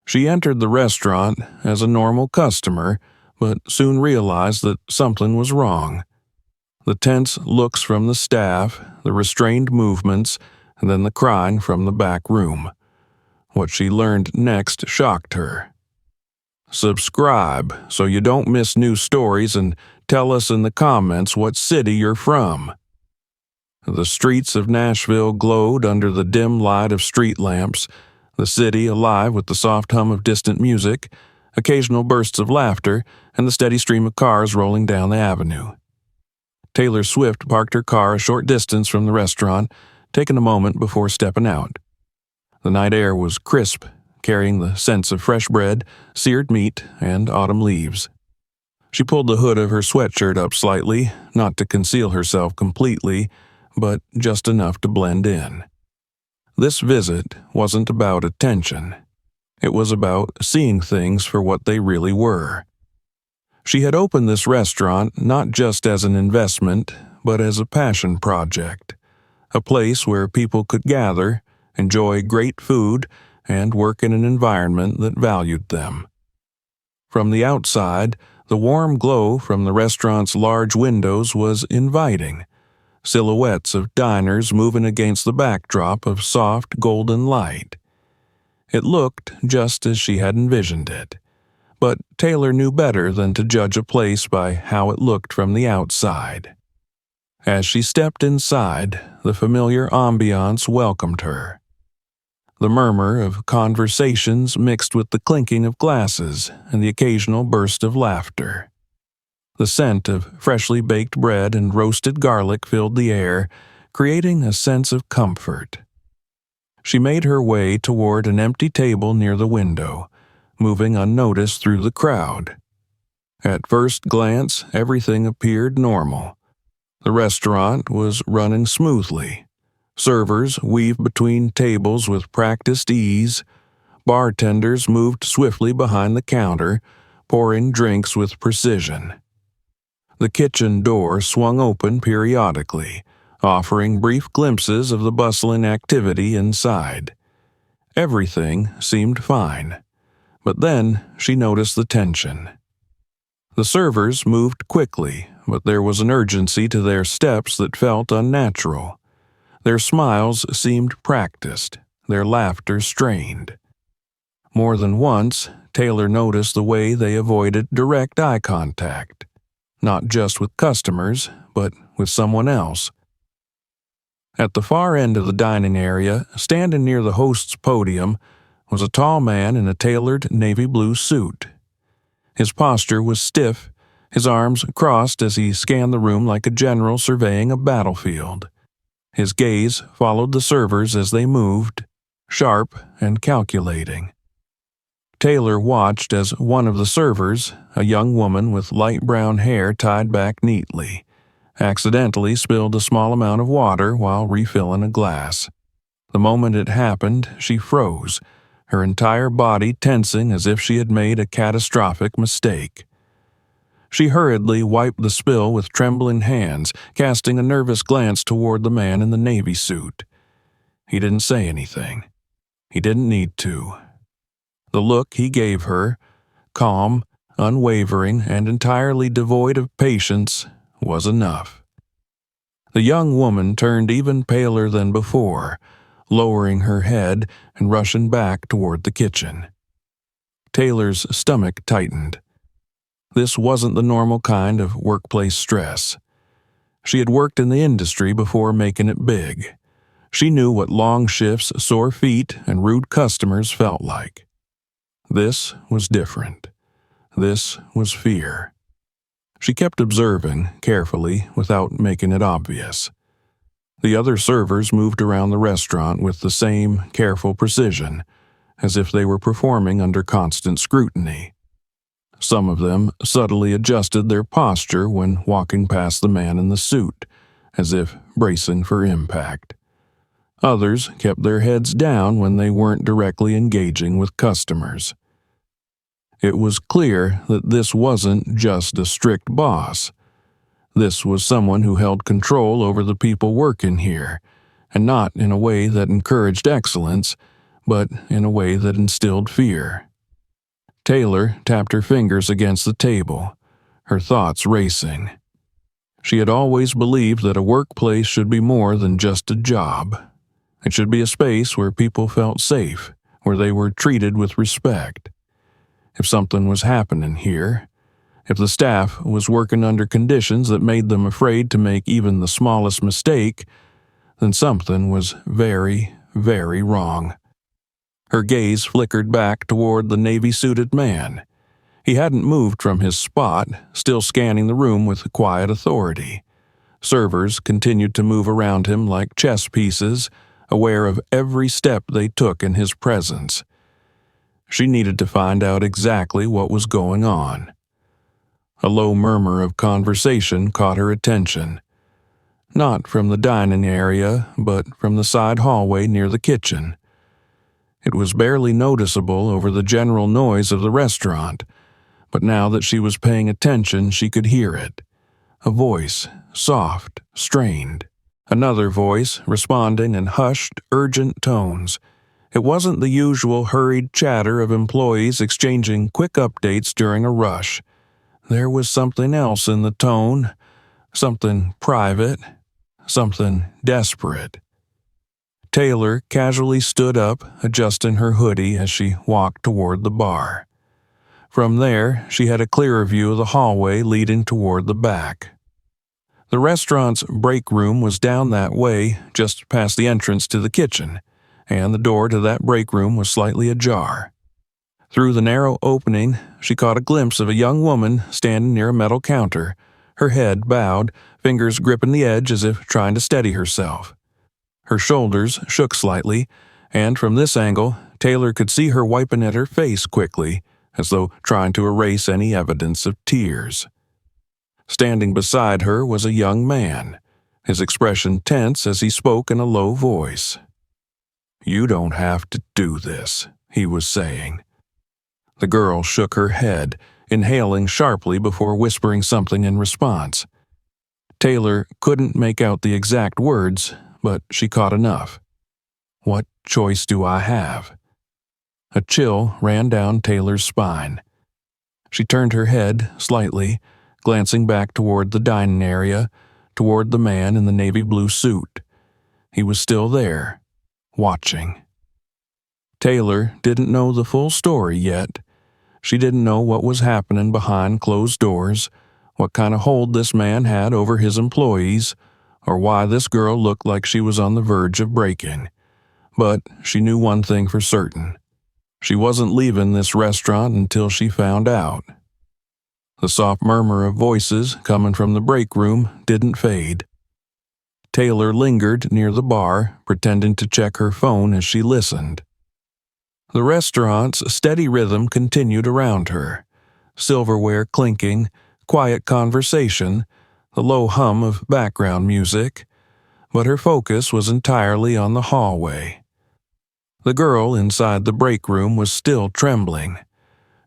She entered the restaurant as a normal customer, but soon realized that something was wrong. The tense looks from the staff, the restrained movements, and then the crying from the back room. What she learned next shocked her. Subscribe so you don't miss new stories, and tell us in the comments what city you're from. The streets of Nashville glowed under the dim light of street lamps, the city alive with the soft hum of distant music, occasional bursts of laughter, and the steady stream of cars rolling down the avenue. Taylor Swift parked her car a short distance from the restaurant, taking a moment before stepping out. The night air was crisp, carrying the scents of fresh bread, seared meat, and autumn leaves. She pulled the hood of her sweatshirt up slightly, not to conceal herself completely, but just enough to blend in. This visit wasn't about attention. It was about seeing things for what they really were. She had opened this restaurant not just as an investment, but as a passion project, a place where people could gather, enjoy great food, and work in an environment that valued them. From the outside, the warm glow from the restaurant's large windows was inviting, silhouettes of diners moving against the backdrop of soft golden light. It looked just as she had envisioned it, but Taylor knew better than to judge a place by how it looked from the outside. As she stepped inside, the familiar ambiance welcomed her. The murmur of conversations mixed with the clinking of glasses and the occasional burst of laughter. The scent of freshly baked bread and roasted garlic filled the air, creating a sense of comfort. She made her way toward an empty table near the window, moving unnoticed through the crowd. At first glance, everything appeared normal. The restaurant was running smoothly. Servers weaved between tables with practiced ease. Bartenders moved swiftly behind the counter, pouring drinks with precision. The kitchen door swung open periodically, offering brief glimpses of the bustling activity inside. Everything seemed fine, but then she noticed the tension. The servers moved quickly, but there was an urgency to their steps that felt unnatural. Their smiles seemed practiced, their laughter strained. More than once, Taylor noticed the way they avoided direct eye contact, not just with customers, but with someone else. At the far end of the dining area, standing near the host's podium, was a tall man in a tailored navy blue suit. His posture was stiff, his arms crossed as he scanned the room like a general surveying a battlefield. His gaze followed the servers as they moved, sharp and calculating. Taylor watched as one of the servers, a young woman with light brown hair tied back neatly, accidentally spilled a small amount of water while refilling a glass. The moment it happened, she froze, her entire body tensing as if she had made a catastrophic mistake. She hurriedly wiped the spill with trembling hands, casting a nervous glance toward the man in the navy suit. He didn't say anything. He didn't need to. The look he gave her, calm, unwavering, and entirely devoid of patience, was enough. The young woman turned even paler than before, lowering her head and rushing back toward the kitchen. Taylor's stomach tightened. This wasn't the normal kind of workplace stress. She had worked in the industry before making it big. She knew what long shifts, sore feet, and rude customers felt like. This was different. This was fear. She kept observing, carefully, without making it obvious. The other servers moved around the restaurant with the same careful precision, as if they were performing under constant scrutiny. Some of them subtly adjusted their posture when walking past the man in the suit, as if bracing for impact. Others kept their heads down when they weren't directly engaging with customers. It was clear that this wasn't just a strict boss. This was someone who held control over the people working here, and not in a way that encouraged excellence, but in a way that instilled fear. Taylor tapped her fingers against the table, her thoughts racing. She had always believed that a workplace should be more than just a job. It should be a space where people felt safe, where they were treated with respect. If something was happening here, if the staff was working under conditions that made them afraid to make even the smallest mistake, then something was very, very wrong. Her gaze flickered back toward the navy-suited man. He hadn't moved from his spot, still scanning the room with quiet authority. Servers continued to move around him like chess pieces, aware of every step they took in his presence. She needed to find out exactly what was going on. A low murmur of conversation caught her attention. Not from the dining area, but from the side hallway near the kitchen. It was barely noticeable over the general noise of the restaurant, but now that she was paying attention, she could hear it. A voice, soft, strained. Another voice, responding in hushed, urgent tones. It wasn't the usual hurried chatter of employees exchanging quick updates during a rush. There was something else in the tone, something private, something desperate. Taylor casually stood up, adjusting her hoodie as she walked toward the bar. From there, she had a clearer view of the hallway leading toward the back. The restaurant's break room was down that way, just past the entrance to the kitchen, and the door to that break room was slightly ajar. Through the narrow opening, she caught a glimpse of a young woman standing near a metal counter, her head bowed, fingers gripping the edge as if trying to steady herself. Her shoulders shook slightly, and from this angle, Taylor could see her wiping at her face quickly, as though trying to erase any evidence of tears. Standing beside her was a young man, his expression tense as he spoke in a low voice. "You don't have to do this," he was saying. The girl shook her head, inhaling sharply before whispering something in response. Taylor couldn't make out the exact words, but she caught enough. "What choice do I have?" A chill ran down Taylor's spine. She turned her head slightly, glancing back toward the dining area, toward the man in the navy blue suit. He was still there, watching. Taylor didn't know the full story yet. She didn't know what was happening behind closed doors, what kind of hold this man had over his employees, or why this girl looked like she was on the verge of breaking. But she knew one thing for certain. She wasn't leaving this restaurant until she found out. The soft murmur of voices coming from the break room didn't fade. Taylor lingered near the bar, pretending to check her phone as she listened. The restaurant's steady rhythm continued around her. Silverware clinking, quiet conversation, the low hum of background music, but her focus was entirely on the hallway. The girl inside the break room was still trembling.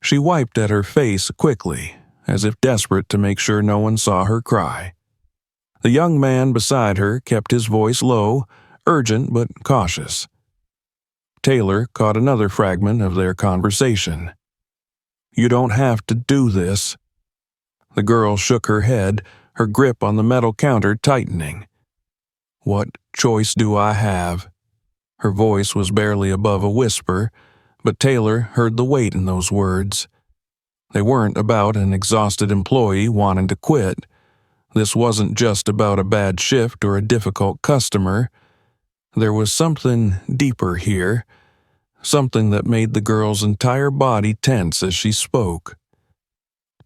She wiped at her face quickly, as if desperate to make sure no one saw her cry. The young man beside her kept his voice low, urgent but cautious. Taylor caught another fragment of their conversation. "You don't have to do this." The girl shook her head, her grip on the metal counter tightening. "What choice do I have?" Her voice was barely above a whisper, but Taylor heard the weight in those words. They weren't about an exhausted employee wanting to quit. This wasn't just about a bad shift or a difficult customer. There was something deeper here, something that made the girl's entire body tense as she spoke.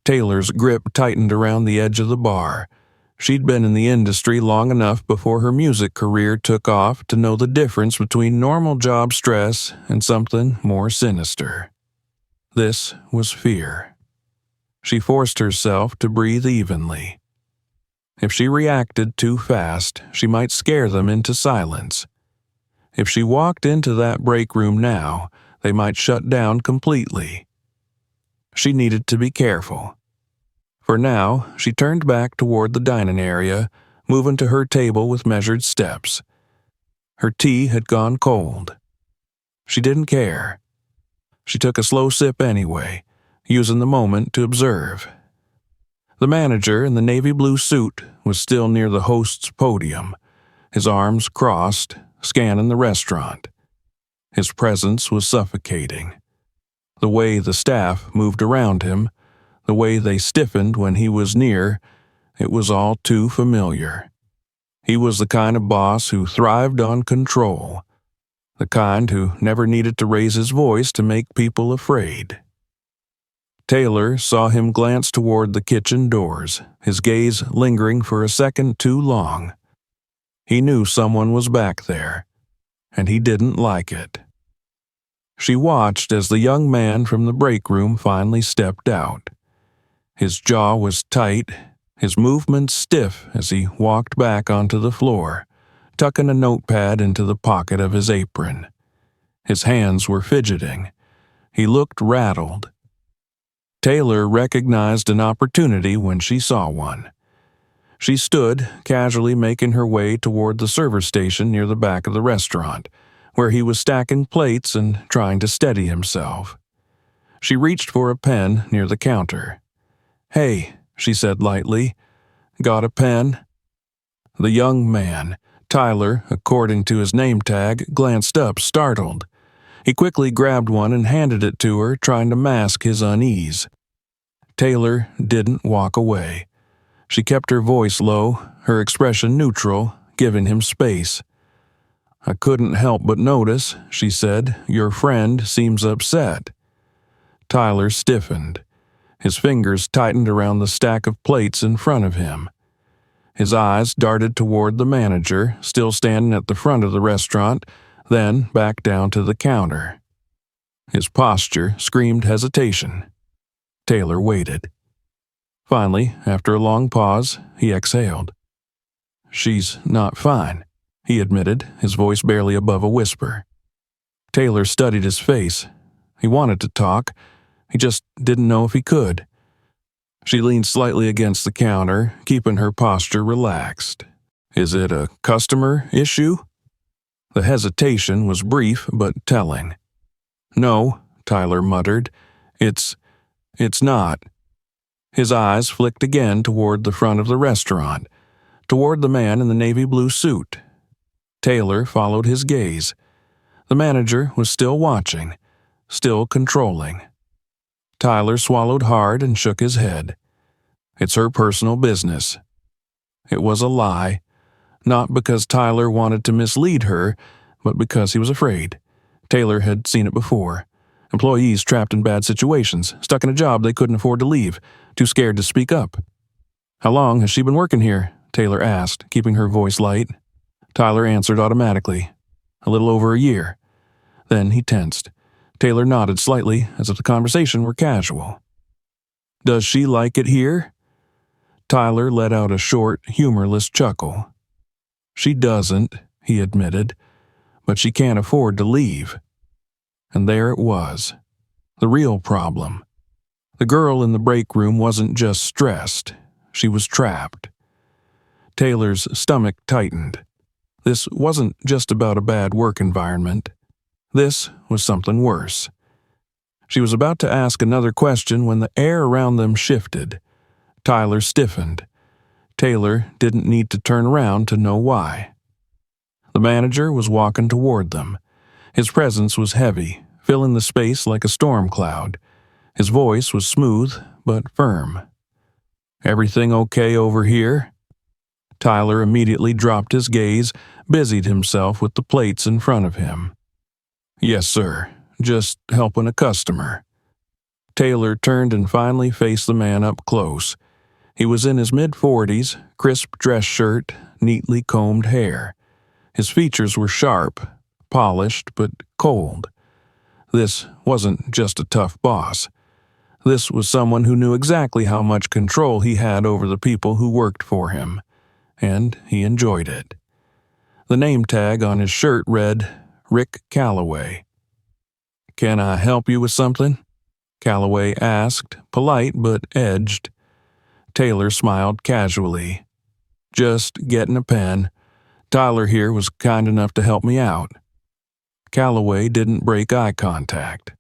Taylor's grip tightened around the edge of the bar. She'd been in the industry long enough before her music career took off to know the difference between normal job stress and something more sinister. This was fear. She forced herself to breathe evenly. If she reacted too fast, she might scare them into silence. If she walked into that break room now, they might shut down completely. She needed to be careful. For now, she turned back toward the dining area, moving to her table with measured steps. Her tea had gone cold. She didn't care. She took a slow sip anyway, using the moment to observe. The manager in the navy blue suit was still near the host's podium, his arms crossed, scanning the restaurant. His presence was suffocating. The way the staff moved around him, the way they stiffened when he was near, it was all too familiar. He was the kind of boss who thrived on control, the kind who never needed to raise his voice to make people afraid. Taylor saw him glance toward the kitchen doors, his gaze lingering for a second too long. He knew someone was back there, and he didn't like it. She watched as the young man from the break room finally stepped out. His jaw was tight, his movements stiff as he walked back onto the floor, tucking a notepad into the pocket of his apron. His hands were fidgeting. He looked rattled. Taylor recognized an opportunity when she saw one. She stood, casually making her way toward the server station near the back of the restaurant, where he was stacking plates and trying to steady himself. She reached for a pen near the counter. "Hey," she said lightly, "got a pen?" The young man, Tyler, according to his name tag, glanced up, startled. He quickly grabbed one and handed it to her, trying to mask his unease. Taylor didn't walk away. She kept her voice low, her expression neutral, giving him space. "I couldn't help but notice," she said, "your friend seems upset." Tyler stiffened. His fingers tightened around the stack of plates in front of him. His eyes darted toward the manager, still standing at the front of the restaurant, then back down to the counter. His posture screamed hesitation. Taylor waited. Finally, after a long pause, he exhaled. "She's not fine," he admitted, his voice barely above a whisper. Taylor studied his face. He wanted to talk. He just didn't know if he could. She leaned slightly against the counter, keeping her posture relaxed. "Is it a customer issue?" The hesitation was brief but telling. "No," Tyler muttered. It's not." His eyes flicked again toward the front of the restaurant, toward the man in the navy blue suit. Taylor followed his gaze. The manager was still watching, still controlling. Tyler swallowed hard and shook his head. It's her personal business. It was a lie, not because Tyler wanted to mislead her, but because he was afraid. Taylor had seen it before. Employees trapped in bad situations, stuck in a job they couldn't afford to leave, too scared to speak up. "How long has she been working here?" Taylor asked, keeping her voice light. Tyler answered automatically. "A little over a year." Then he tensed. Taylor nodded slightly, as if the conversation were casual. "Does she like it here?" Tyler let out a short, humorless chuckle. "She doesn't," he admitted, "but she can't afford to leave." And there it was. The real problem. The girl in the break room wasn't just stressed. She was trapped. Taylor's stomach tightened. This wasn't just about a bad work environment. This was something worse. She was about to ask another question when the air around them shifted. Tyler stiffened. Taylor didn't need to turn around to know why. The manager was walking toward them. His presence was heavy, filling the space like a storm cloud. His voice was smooth but firm. "Everything okay over here?" Tyler immediately dropped his gaze, busied himself with the plates in front of him. "Yes, sir. Just helping a customer." Taylor turned and finally faced the man up close. He was in his mid-40s, crisp dress shirt, neatly combed hair. His features were sharp, polished, but cold. This wasn't just a tough boss. This was someone who knew exactly how much control he had over the people who worked for him, and he enjoyed it. The name tag on his shirt read, Rick Calloway. "Can I help you with something?" Calloway asked, polite but edged. Taylor smiled casually. "Just getting a pen. Tyler here was kind enough to help me out." Calloway didn't break eye contact.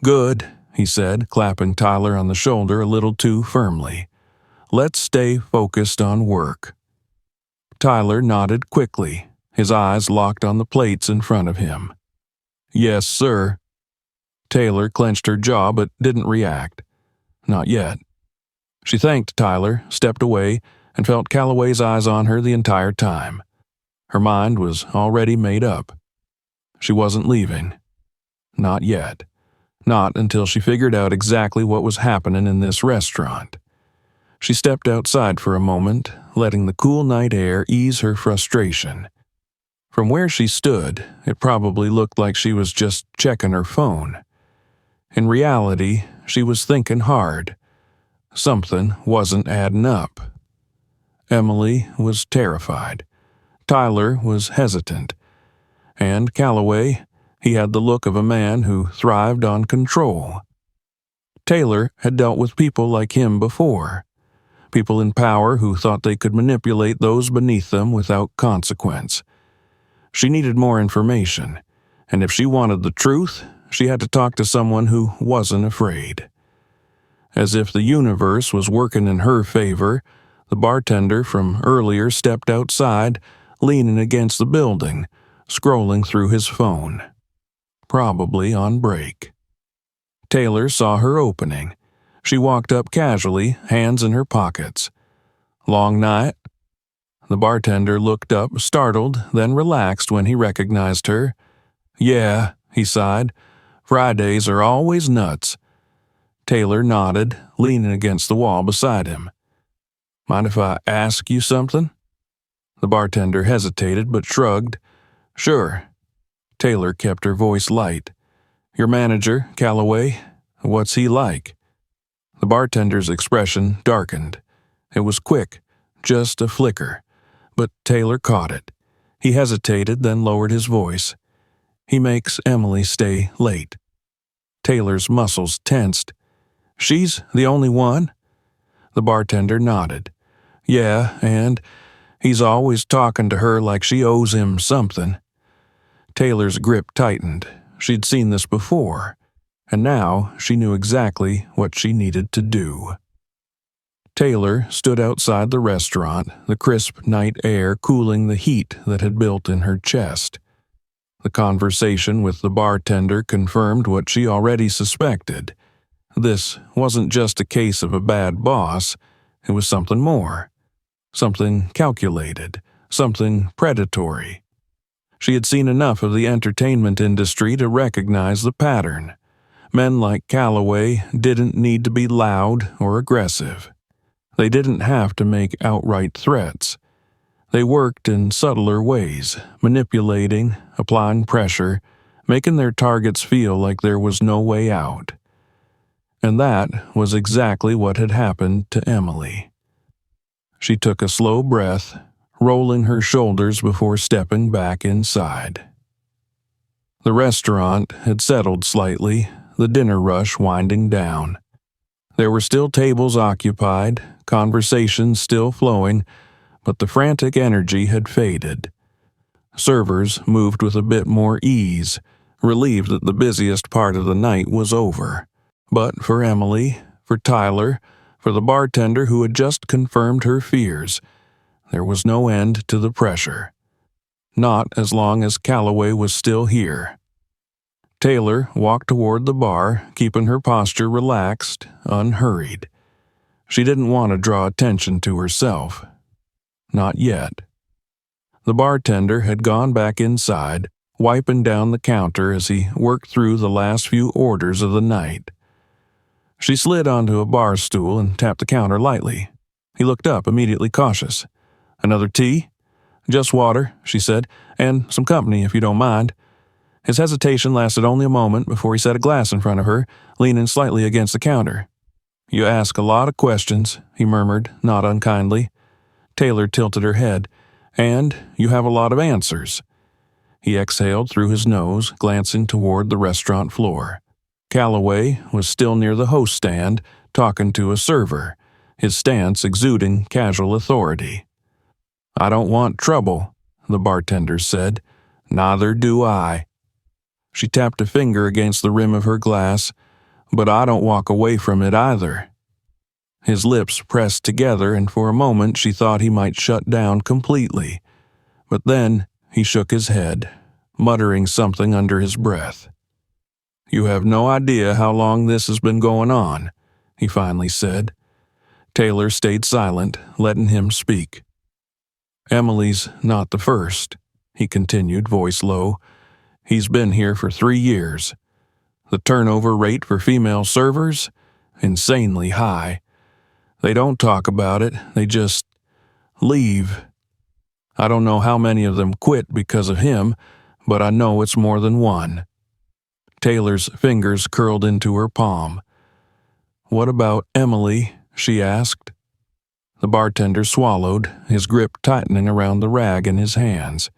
"Good," he said, clapping Tyler on the shoulder a little too firmly. "Let's stay focused on work." Tyler nodded quickly, his eyes locked on the plates in front of him. "Yes, sir." Taylor clenched her jaw but didn't react. Not yet. She thanked Tyler, stepped away, and felt Calloway's eyes on her the entire time. Her mind was already made up. She wasn't leaving. Not yet. Not until she figured out exactly what was happening in this restaurant. She stepped outside for a moment, letting the cool night air ease her frustration. From where she stood, it probably looked like she was just checking her phone. In reality, she was thinking hard. Something wasn't adding up. Emily was terrified. Tyler was hesitant. And Calloway, he had the look of a man who thrived on control. Taylor had dealt with people like him before. People in power who thought they could manipulate those beneath them without consequence. She needed more information, and if she wanted the truth, she had to talk to someone who wasn't afraid. As if the universe was working in her favor, the bartender from earlier stepped outside, leaning against the building, scrolling through his phone. Probably on break. Taylor saw her opening. She walked up casually, hands in her pockets. "Long night?" The bartender looked up, startled, then relaxed when he recognized her. "Yeah," he sighed. "Fridays are always nuts." Taylor nodded, leaning against the wall beside him. "Mind if I ask you something?" The bartender hesitated but shrugged. "Sure." Taylor kept her voice light. "Your manager, Calloway, what's he like?" The bartender's expression darkened. It was quick, just a flicker, but Taylor caught it. He hesitated, then lowered his voice. "He makes Emily stay late." Taylor's muscles tensed. "She's the only one?" The bartender nodded. "Yeah, and he's always talking to her like she owes him something." Taylor's grip tightened. She'd seen this before, and now she knew exactly what she needed to do. Taylor stood outside the restaurant, the crisp night air cooling the heat that had built in her chest. The conversation with the bartender confirmed what she already suspected. This wasn't just a case of a bad boss, it was something more. Something calculated, something predatory. She had seen enough of the entertainment industry to recognize the pattern. Men like Calloway didn't need to be loud or aggressive. They didn't have to make outright threats. They worked in subtler ways, manipulating, applying pressure, making their targets feel like there was no way out. And that was exactly what had happened to Emily. She took a slow breath, rolling her shoulders before stepping back inside. The restaurant had settled slightly, the dinner rush winding down. There were still tables occupied, conversations still flowing, but the frantic energy had faded. Servers moved with a bit more ease, relieved that the busiest part of the night was over. But for Emily, for Tyler, for the bartender who had just confirmed her fears, there was no end to the pressure. Not as long as Calloway was still here. Taylor walked toward the bar, keeping her posture relaxed, unhurried. She didn't want to draw attention to herself. Not yet. The bartender had gone back inside, wiping down the counter as he worked through the last few orders of the night. She slid onto a bar stool and tapped the counter lightly. He looked up, immediately cautious. "Another tea?" "Just water," she said, "and some company if you don't mind." His hesitation lasted only a moment before he set a glass in front of her, leaning slightly against the counter. "You ask a lot of questions," he murmured, not unkindly. Taylor tilted her head. "And you have a lot of answers." He exhaled through his nose, glancing toward the restaurant floor. Calloway was still near the host stand, talking to a server, his stance exuding casual authority. "I don't want trouble," the bartender said. "Neither do I." She tapped a finger against the rim of her glass. But I don't walk away from it either." His lips pressed together, and for a moment she thought he might shut down completely. But then he shook his head, muttering something under his breath. "You have no idea how long this has been going on," he finally said. Taylor stayed silent, letting him speak. "Emily's not the first," he continued, voice low. "He's been here for 3 years. The turnover rate for female servers? Insanely high. They don't talk about it, they just leave. I don't know how many of them quit because of him, but I know it's more than one." Taylor's fingers curled into her palm. "What about Emily?" she asked. The bartender swallowed, his grip tightening around the rag in his hands.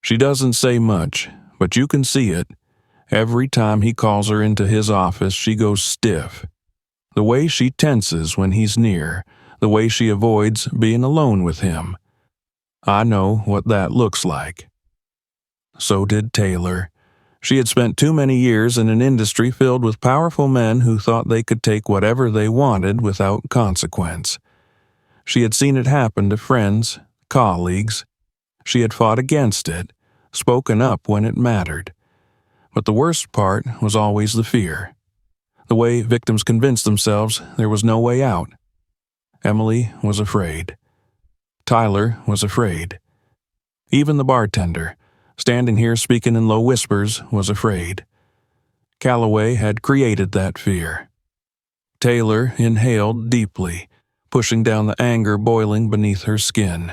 "She doesn't say much, but you can see it. Every time he calls her into his office, she goes stiff. The way she tenses when he's near, the way she avoids being alone with him. I know what that looks like." So did Taylor. She had spent too many years in an industry filled with powerful men who thought they could take whatever they wanted without consequence. She had seen it happen to friends, colleagues. She had fought against it, spoken up when it mattered. But the worst part was always the fear. The way victims convinced themselves there was no way out. Emily was afraid. Tyler was afraid. Even the bartender, standing here speaking in low whispers, was afraid. Calloway had created that fear. Taylor inhaled deeply, pushing down the anger boiling beneath her skin.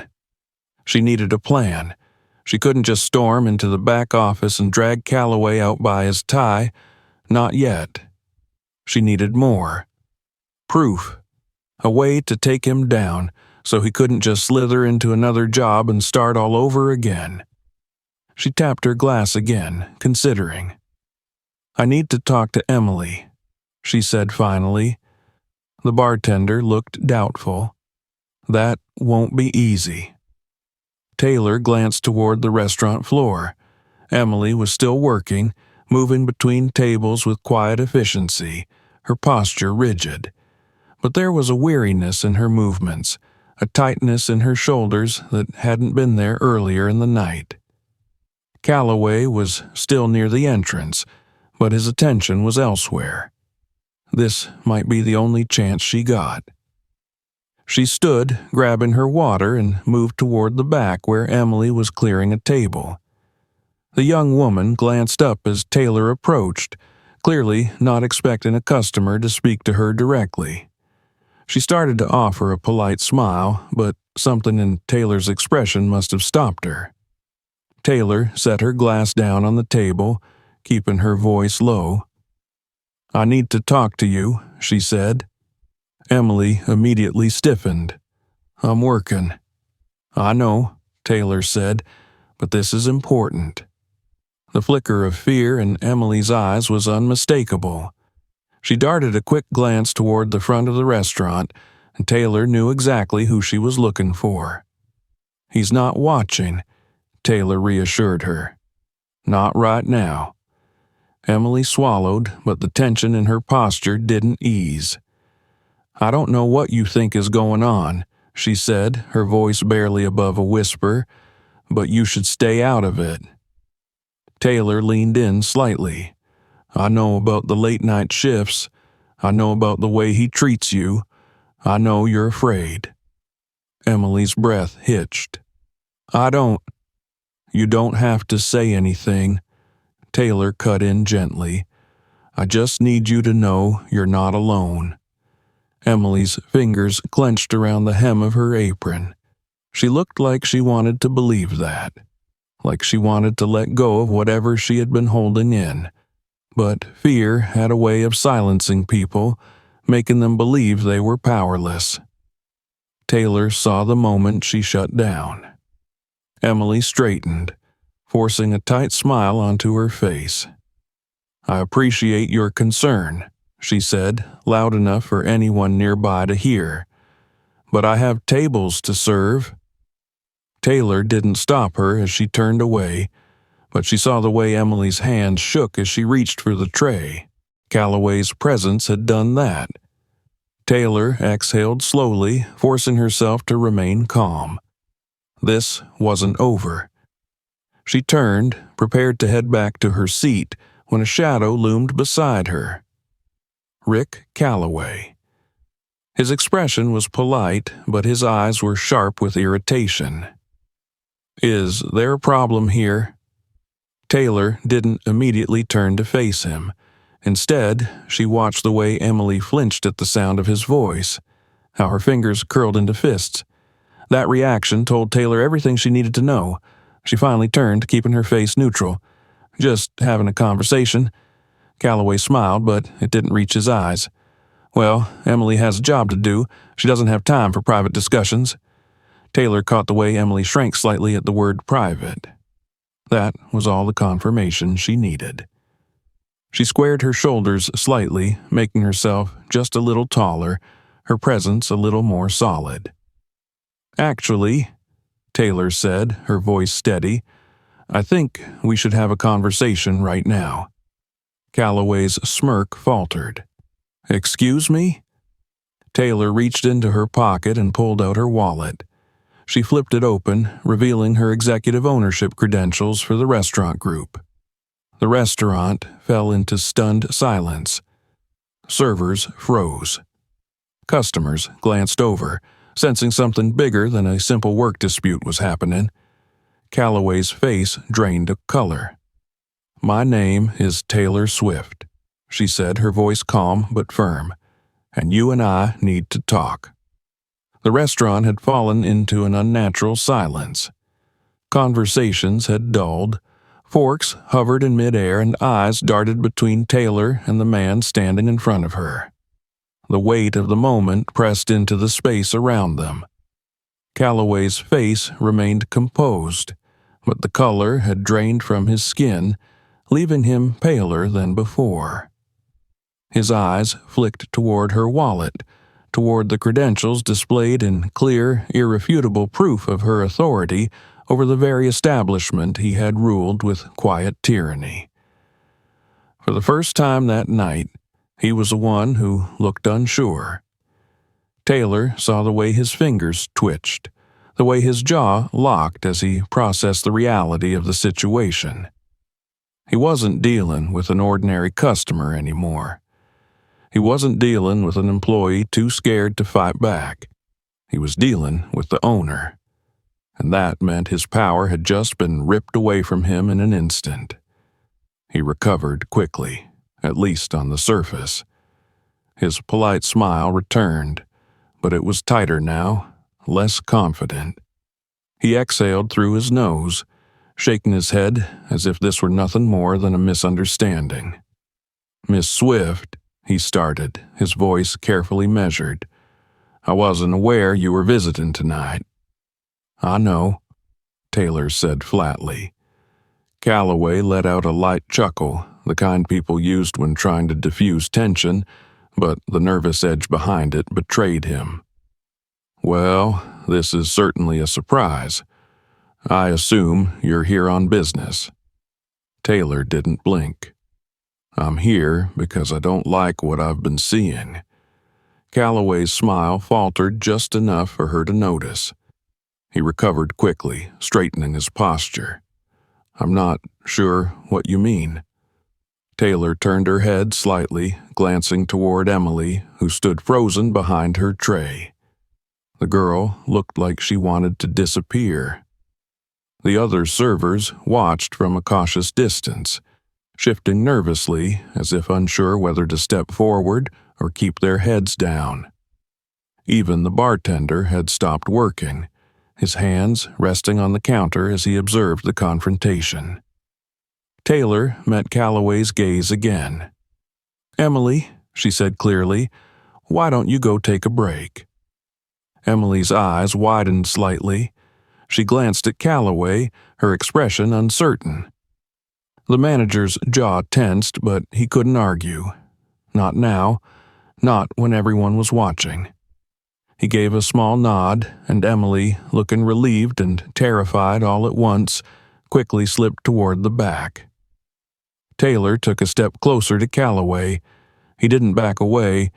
She needed a plan. She couldn't just storm into the back office and drag Calloway out by his tie. Not yet. She needed more. Proof. A way to take him down so he couldn't just slither into another job and start all over again. She tapped her glass again, considering. "I need to talk to Emily," she said finally. The bartender looked doubtful. "That won't be easy." Taylor glanced toward the restaurant floor. Emily was still working, moving between tables with quiet efficiency, her posture rigid. But there was a weariness in her movements, a tightness in her shoulders that hadn't been there earlier in the night. Calloway was still near the entrance, but his attention was elsewhere. This might be the only chance she got. She stood, grabbing her water, and moved toward the back where Emily was clearing a table. The young woman glanced up as Taylor approached, clearly not expecting a customer to speak to her directly. She started to offer a polite smile, but something in Taylor's expression must have stopped her. Taylor set her glass down on the table, keeping her voice low. "I need to talk to you," she said. Emily immediately stiffened. "I'm working." "I know," Taylor said, "but this is important." The flicker of fear in Emily's eyes was unmistakable. She darted a quick glance toward the front of the restaurant, and Taylor knew exactly who she was looking for. "He's not watching," Taylor reassured her. "Not right now." Emily swallowed, but the tension in her posture didn't ease. "I don't know what you think is going on," she said, her voice barely above a whisper, "but you should stay out of it." Taylor leaned in slightly. "I know about the late-night shifts. I know about the way he treats you. I know you're afraid." Emily's breath hitched. You don't have to say anything," Taylor cut in gently. "I just need you to know you're not alone." Emily's fingers clenched around the hem of her apron. She looked like she wanted to believe that, like she wanted to let go of whatever she had been holding in. But fear had a way of silencing people, making them believe they were powerless. Taylor saw the moment she shut down. Emily straightened, forcing a tight smile onto her face. "I appreciate your concern," she said, loud enough for anyone nearby to hear. "But I have tables to serve." Taylor didn't stop her as she turned away, but she saw the way Emily's hand shook as she reached for the tray. Calloway's presence had done that. Taylor exhaled slowly, forcing herself to remain calm. This wasn't over. She turned, prepared to head back to her seat, when a shadow loomed beside her. Rick Calloway. His expression was polite, but his eyes were sharp with irritation. "Is there a problem here?" Taylor didn't immediately turn to face him. Instead, she watched the way Emily flinched at the sound of his voice, how her fingers curled into fists. That reaction told Taylor everything she needed to know. She finally turned, keeping her face neutral. "Just having a conversation." Calloway smiled, but it didn't reach his eyes. "Well, Emily has a job to do. She doesn't have time for private discussions." Taylor caught the way Emily shrank slightly at the word private. That was all the confirmation she needed. She squared her shoulders slightly, making herself just a little taller, her presence a little more solid. "Actually," Taylor said, her voice steady, "I think we should have a conversation right now." Calloway's smirk faltered. "Excuse me?" Taylor reached into her pocket and pulled out her wallet. She flipped it open, revealing her executive ownership credentials for the restaurant group. The restaurant fell into stunned silence. Servers froze. Customers glanced over, sensing something bigger than a simple work dispute was happening. Calloway's face drained of color. "My name is Taylor Swift," she said, her voice calm but firm, "and you and I need to talk." The restaurant had fallen into an unnatural silence. Conversations had dulled. Forks hovered in midair and eyes darted between Taylor and the man standing in front of her. The weight of the moment pressed into the space around them. Calloway's face remained composed, but the color had drained from his skin, leaving him paler than before. His eyes flicked toward her wallet, toward the credentials displayed in clear, irrefutable proof of her authority over the very establishment he had ruled with quiet tyranny. For the first time that night, he was the one who looked unsure. Taylor saw the way his fingers twitched, the way his jaw locked as he processed the reality of the situation. He wasn't dealing with an ordinary customer anymore. He wasn't dealing with an employee too scared to fight back. He was dealing with the owner. And that meant his power had just been ripped away from him in an instant. He recovered quickly, at least on the surface. His polite smile returned, but it was tighter now, less confident. He exhaled through his nose, shaking his head as if this were nothing more than a misunderstanding. "Miss Swift," he started, his voice carefully measured. "I wasn't aware you were visiting tonight." "I know," Taylor said flatly. Calloway let out a light chuckle, the kind people used when trying to diffuse tension, but the nervous edge behind it betrayed him. "Well, this is certainly a surprise. I assume you're here on business." Taylor didn't blink. "I'm here because I don't like what I've been seeing." Calloway's smile faltered just enough for her to notice. He recovered quickly, straightening his posture. "I'm not sure what you mean." Taylor turned her head slightly, glancing toward Emily, who stood frozen behind her tray. The girl looked like she wanted to disappear. The other servers watched from a cautious distance, shifting nervously as if unsure whether to step forward or keep their heads down. Even the bartender had stopped working, his hands resting on the counter as he observed the confrontation. Taylor met Calloway's gaze again. "Emily," she said clearly, "why don't you go take a break?" Emily's eyes widened slightly. She glanced at Calloway, her expression uncertain. The manager's jaw tensed, but he couldn't argue. Not now, not when everyone was watching. He gave a small nod, and Emily, looking relieved and terrified all at once, quickly slipped toward the back. Taylor took a step closer to Calloway, He didn't back away,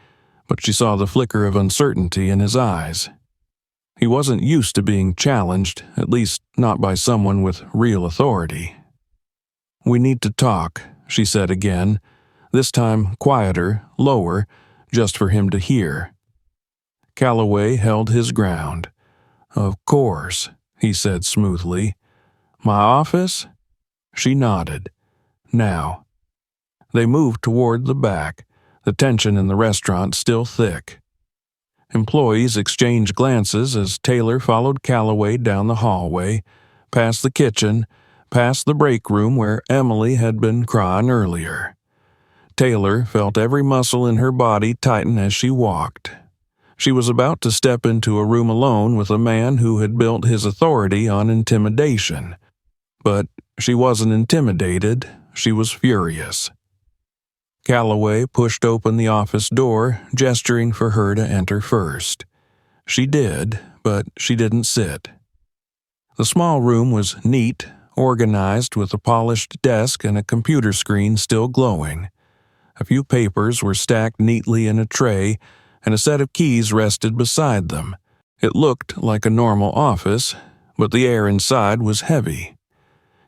but she saw the flicker of uncertainty in his eyes. He wasn't used to being challenged, at least not by someone with real authority. "We need to talk," she said again, this time quieter, lower, just for him to hear. Calloway held his ground. "Of course," he said smoothly. "My office?" She nodded. "Now." They moved toward the back, the tension in the restaurant still thick. Employees exchanged glances as Taylor followed Calloway down the hallway, past the kitchen, past the break room where Emily had been crying earlier. Taylor felt every muscle in her body tighten as she walked. She was about to step into a room alone with a man who had built his authority on intimidation. But she wasn't intimidated, she was furious. Calloway pushed open the office door, gesturing for her to enter first. She did, but she didn't sit. The small room was neat, organized with a polished desk and a computer screen still glowing. A few papers were stacked neatly in a tray, and a set of keys rested beside them. It looked like a normal office, but the air inside was heavy.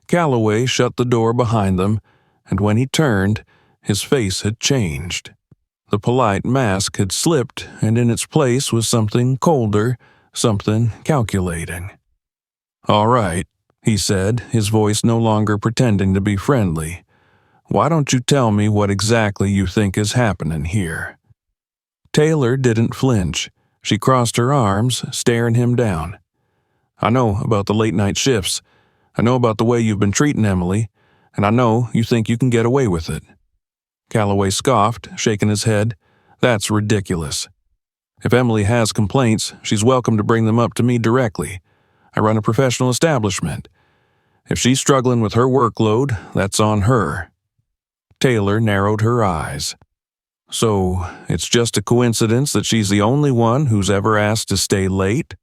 Calloway shut the door behind them, and when he turned, his face had changed. The polite mask had slipped, and in its place was something colder, something calculating. "All right," he said, his voice no longer pretending to be friendly. "Why don't you tell me what exactly you think is happening here?" Taylor didn't flinch. She crossed her arms, staring him down. "I know about the late-night shifts. I know about the way you've been treating Emily, and I know you think you can get away with it." Calloway scoffed, shaking his head. "That's ridiculous. If Emily has complaints, she's welcome to bring them up to me directly. I run a professional establishment. If she's struggling with her workload, that's on her." Taylor narrowed her eyes. "So, it's just a coincidence that she's the only one who's ever asked to stay late?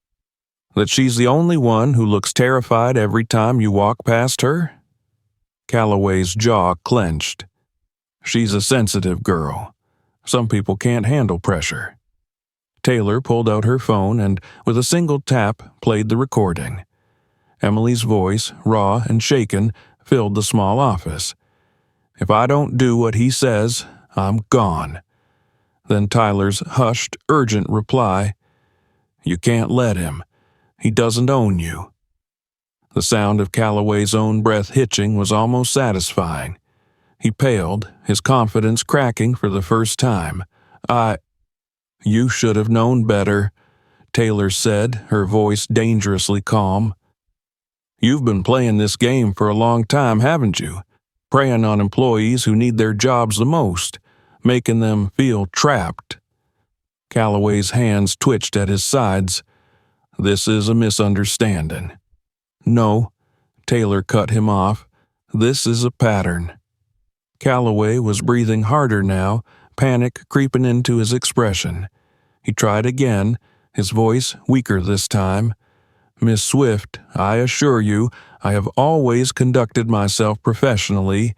That she's the only one who looks terrified every time you walk past her?" Calloway's jaw clenched. "She's a sensitive girl. Some people can't handle pressure." Taylor pulled out her phone and, with a single tap, played the recording. Emily's voice, raw and shaken, filled the small office. "If I don't do what he says, I'm gone." Then Tyler's hushed, urgent reply, "You can't let him. He doesn't own you." The sound of Calloway's own breath hitching was almost satisfying. He paled, his confidence cracking for the first time. You should have known better," Taylor said, her voice dangerously calm. "You've been playing this game for a long time, haven't you? Preying on employees who need their jobs the most, making them feel trapped." Calloway's hands twitched at his sides. "This is a misunderstanding." "No," Taylor cut him off. "This is a pattern." Calloway was breathing harder now, panic creeping into his expression. He tried again, his voice weaker this time. "Miss Swift, I assure you, I have always conducted myself professionally."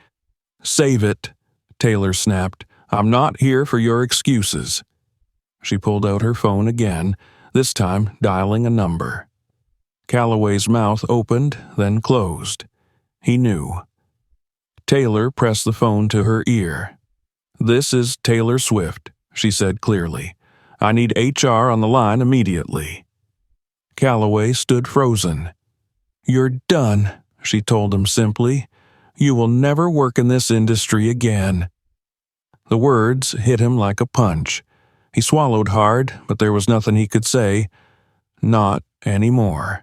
"Save it," Taylor snapped. "I'm not here for your excuses." She pulled out her phone again, this time dialing a number. Calloway's mouth opened, then closed. He knew. Taylor pressed the phone to her ear. "This is Taylor Swift," she said clearly. "I need HR on the line immediately." Calloway stood frozen. "You're done," she told him simply. "You will never work in this industry again." The words hit him like a punch. He swallowed hard, but there was nothing he could say. Not anymore.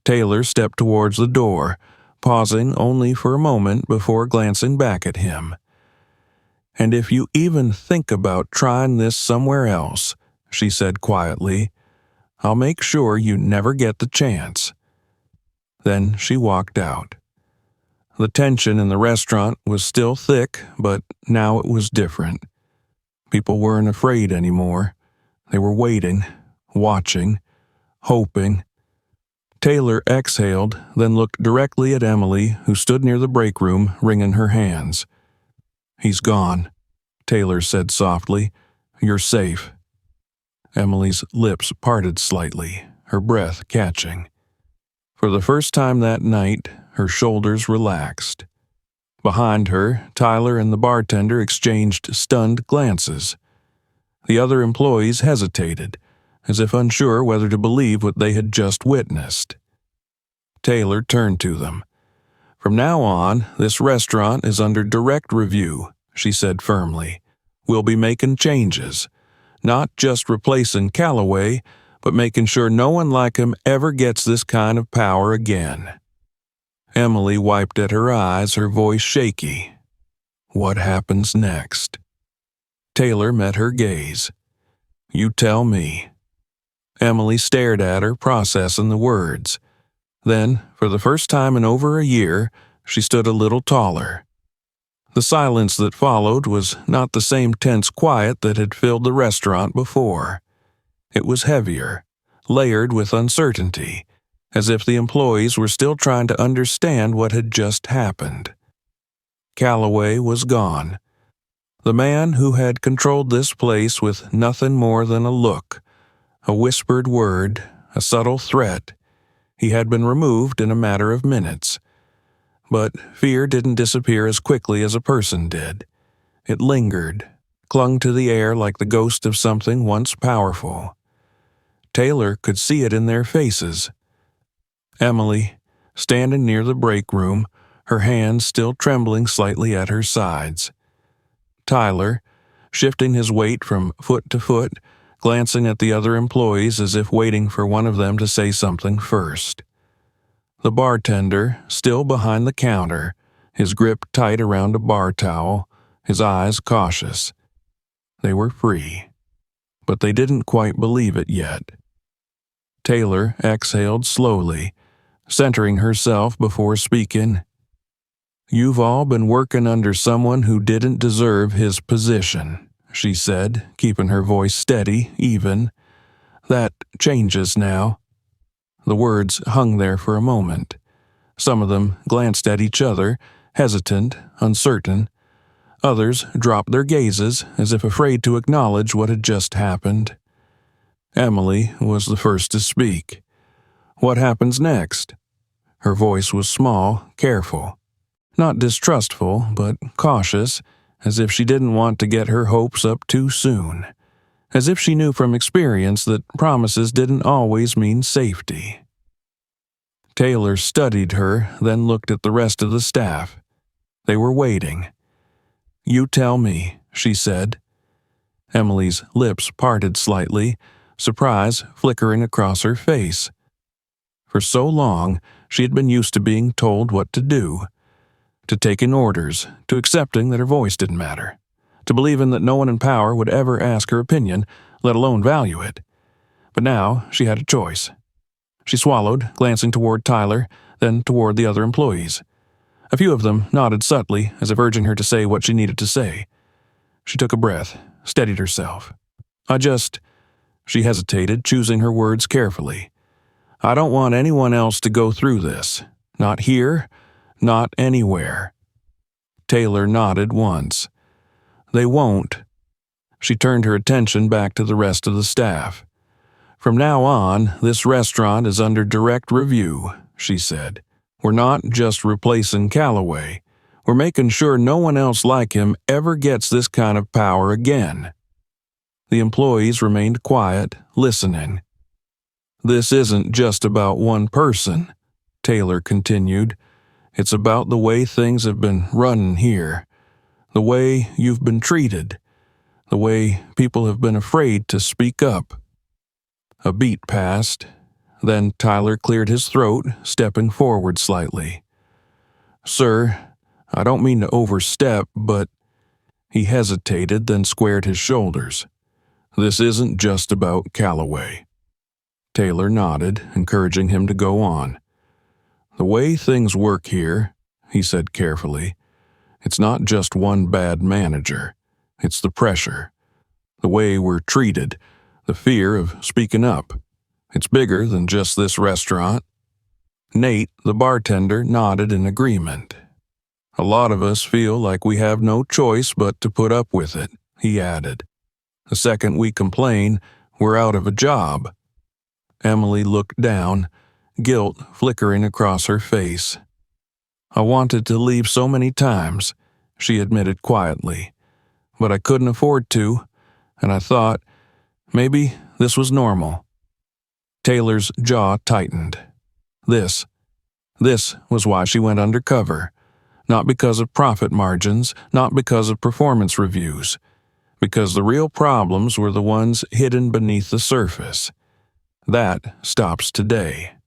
Taylor stepped towards the door, pausing only for a moment before glancing back at him. "And if you even think about trying this somewhere else," she said quietly, "I'll make sure you never get the chance." Then she walked out. The tension in the restaurant was still thick, but now it was different. People weren't afraid anymore. They were waiting, watching, hoping. Taylor exhaled, then looked directly at Emily, who stood near the break room, wringing her hands. "He's gone," Taylor said softly. "You're safe." Emily's lips parted slightly, her breath catching. For the first time that night, her shoulders relaxed. Behind her, Tyler and the bartender exchanged stunned glances. The other employees hesitated, as if unsure whether to believe what they had just witnessed. Taylor turned to them. "From now on, this restaurant is under direct review," she said firmly. "We'll be making changes. Not just replacing Calloway, but making sure no one like him ever gets this kind of power again." Emily wiped at her eyes, her voice shaky. "What happens next?" Taylor met her gaze. "You tell me." Emily stared at her, processing the words. Then, for the first time in over a year, she stood a little taller. The silence that followed was not the same tense quiet that had filled the restaurant before. It was heavier, layered with uncertainty, as if the employees were still trying to understand what had just happened. Calloway was gone. The man who had controlled this place with nothing more than a look, a whispered word, a subtle threat. He had been removed in a matter of minutes. But fear didn't disappear as quickly as a person did. It lingered, clung to the air like the ghost of something once powerful. Taylor could see it in their faces. Emily, standing near the break room, her hands still trembling slightly at her sides. Tyler, shifting his weight from foot to foot, glancing at the other employees as if waiting for one of them to say something first. The bartender, still behind the counter, his grip tight around a bar towel, his eyes cautious. They were free, but they didn't quite believe it yet. Taylor exhaled slowly, centering herself before speaking. "You've all been working under someone who didn't deserve his position," she said, keeping her voice steady, even. "That changes now." The words hung there for a moment. Some of them glanced at each other, hesitant, uncertain. Others dropped their gazes, as if afraid to acknowledge what had just happened. Emily was the first to speak. "What happens next?" Her voice was small, careful. Not distrustful, but cautious, as if she didn't want to get her hopes up too soon. As if she knew from experience that promises didn't always mean safety. Taylor studied her, then looked at the rest of the staff. They were waiting. "You tell me," she said. Emily's lips parted slightly, surprise flickering across her face. For so long, she had been used to being told what to do, to taking orders, to accepting that her voice didn't matter, to believing that no one in power would ever ask her opinion, let alone value it. But now she had a choice. She swallowed, glancing toward Tyler, then toward the other employees. A few of them nodded subtly, as if urging her to say what she needed to say. She took a breath, steadied herself. She hesitated, choosing her words carefully. "I don't want anyone else to go through this. Not here, not anywhere." Taylor nodded once. "They won't." She turned her attention back to the rest of the staff. "From now on, this restaurant is under direct review," she said. "We're not just replacing Calloway. We're making sure no one else like him ever gets this kind of power again." The employees remained quiet, listening. "This isn't just about one person," Taylor continued. "It's about the way things have been run here, the way you've been treated, the way people have been afraid to speak up." A beat passed. Then Tyler cleared his throat, stepping forward slightly. "Sir, I don't mean to overstep, but—" He hesitated, then squared his shoulders. "This isn't just about Calloway." Taylor nodded, encouraging him to go on. "The way things work here," he said carefully, "it's not just one bad manager. It's the pressure, the way we're treated, the fear of speaking up. It's bigger than just this restaurant." Nate, the bartender, nodded in agreement. A lot of us feel like we have no choice but to put up with it, he added. The second we complain, we're out of a job. Emily looked down, guilt flickering across her face. I wanted to leave so many times, she admitted quietly, but I couldn't afford to, and I thought, maybe this was normal. Taylor's jaw tightened. This was why she went undercover. Not because of profit margins, not because of performance reviews, because the real problems were the ones hidden beneath the surface. That stops today.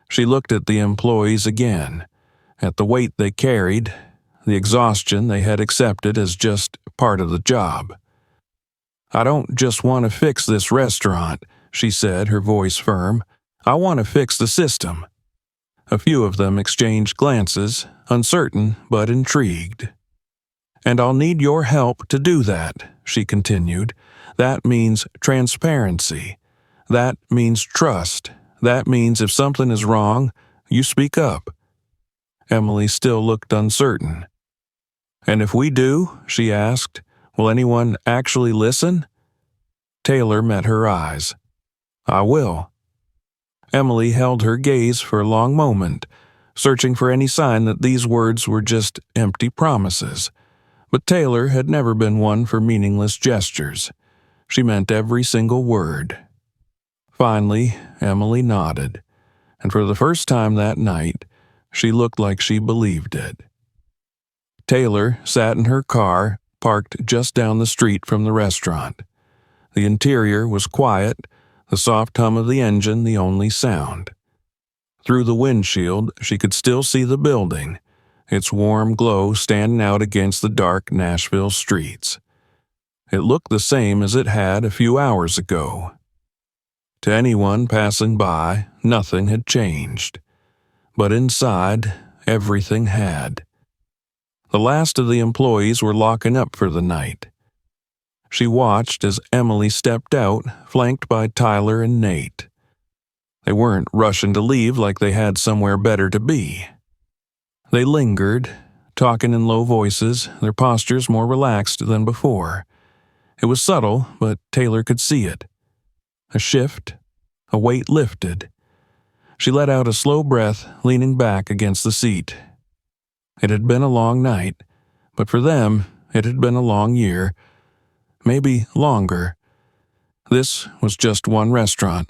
She looked at the employees again, at the weight they carried, the exhaustion they had accepted as just part of the job. I don't just want to fix this restaurant, she said, her voice firm. I want to fix the system. A few of them exchanged glances, uncertain but intrigued. And I'll need your help to do that, she continued. That means transparency. That means trust. That means if something is wrong, you speak up. Emily still looked uncertain. And if we do, she asked, will anyone actually listen? Taylor met her eyes. I will. Emily held her gaze for a long moment, searching for any sign that these words were just empty promises. But Taylor had never been one for meaningless gestures. She meant every single word. Finally, Emily nodded, and for the first time that night, she looked like she believed it. Taylor sat in her car, parked just down the street from the restaurant. The interior was quiet, the soft hum of the engine the only sound. Through the windshield, she could still see the building, its warm glow standing out against the dark Nashville streets. It looked the same as it had a few hours ago. To anyone passing by, nothing had changed. But inside, everything had. The last of the employees were locking up for the night. She watched as Emily stepped out, flanked by Tyler and Nate. They weren't rushing to leave like they had somewhere better to be. They lingered, talking in low voices, their postures more relaxed than before. It was subtle, but Taylor could see it. A shift, a weight lifted. She let out a slow breath, leaning back against the seat. It had been a long night, but for them, it had been a long year. Maybe longer. This was just one restaurant,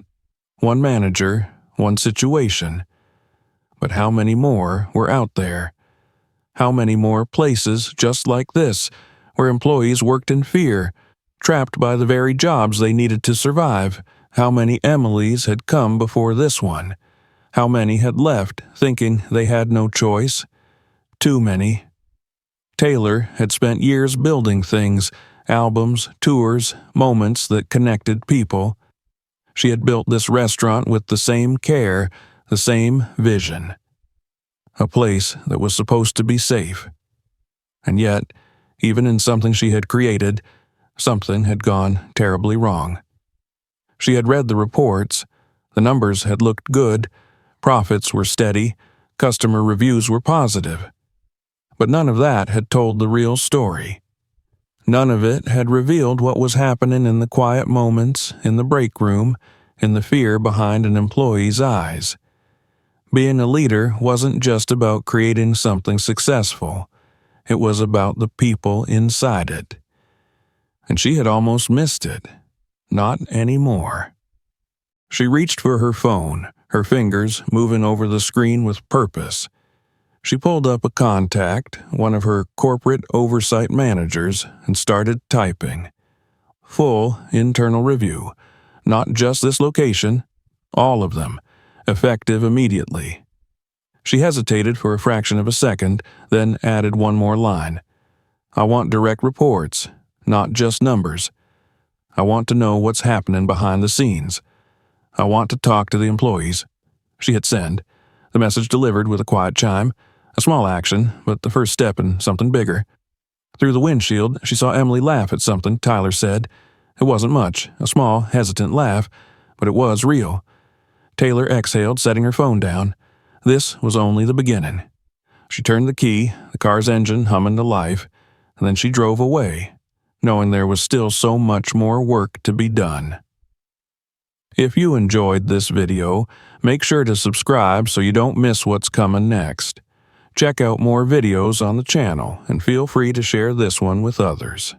one manager, one situation. But how many more were out there? How many more places just like this, where employees worked in fear, trapped by the very jobs they needed to survive? How many Emilys had come before this one? How many had left, thinking they had no choice? Too many. Taylor had spent years building things, albums, tours, moments that connected people. She had built this restaurant with the same care, the same vision. A place that was supposed to be safe. And yet, even in something she had created, something had gone terribly wrong. She had read the reports. The numbers had looked good. Profits were steady. Customer reviews were positive. But none of that had told the real story. None of it had revealed what was happening in the quiet moments, in the break room, in the fear behind an employee's eyes. Being a leader wasn't just about creating something successful. It was about the people inside it. And she had almost missed it. Not anymore. She reached for her phone, her fingers moving over the screen with purpose. She pulled up a contact, one of her corporate oversight managers, and started typing. Full internal review. Not just this location. All of them. Effective immediately. She hesitated for a fraction of a second, then added one more line. I want direct reports, not just numbers. I want to know what's happening behind the scenes. I want to talk to the employees. She hit send. The message delivered with a quiet chime. A small action, but the first step in something bigger. Through the windshield, she saw Emily laugh at something Tyler said. It wasn't much, a small, hesitant laugh, but it was real. Taylor exhaled, setting her phone down. This was only the beginning. She turned the key, the car's engine humming to life, and then she drove away, knowing there was still so much more work to be done. If you enjoyed this video, make sure to subscribe so you don't miss what's coming next. Check out more videos on the channel and feel free to share this one with others.